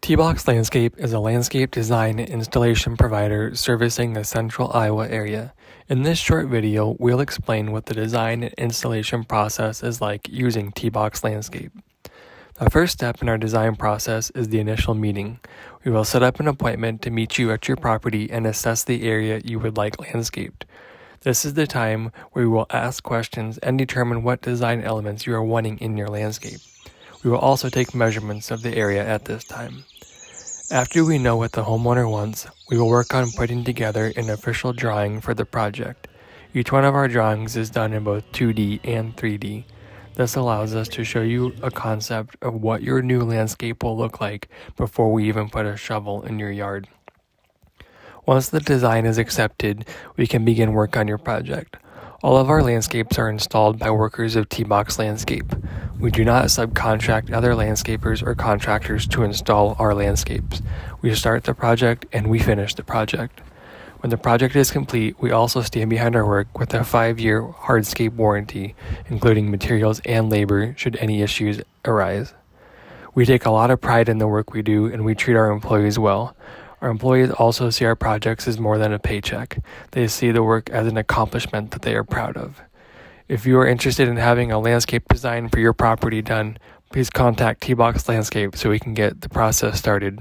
TeBock's Landscape is a landscape design and installation provider servicing the central Iowa area. In this short video, we'll explain what the design and installation process is like using TeBock's Landscape. The first step in our design process is the initial meeting. We will set up an appointment to meet you at your property and assess the area you would like landscaped. This is the time where we will ask questions and determine what design elements you are wanting in your landscape. We will also take measurements of the area at this time. After we know what the homeowner wants, we will work on putting together an official drawing for the project. Each one of our drawings is done in both 2D and 3D. This allows us to show you a concept of what your new landscape will look like before we even put a shovel in your yard. Once the design is accepted, we can begin work on your project. All of our landscapes are installed by workers of TeBock's Landscape. We do not subcontract other landscapers or contractors to install our landscapes. We start the project and we finish the project. When the project is complete, we also stand behind our work with a 5-year hardscape warranty, including materials and labor should any issues arise. We take a lot of pride in the work we do and we treat our employees well. Our employees also see our projects as more than a paycheck. They see the work as an accomplishment that they are proud of. If you are interested in having a landscape design for your property done, please contact TeBock's Landscape so we can get the process started.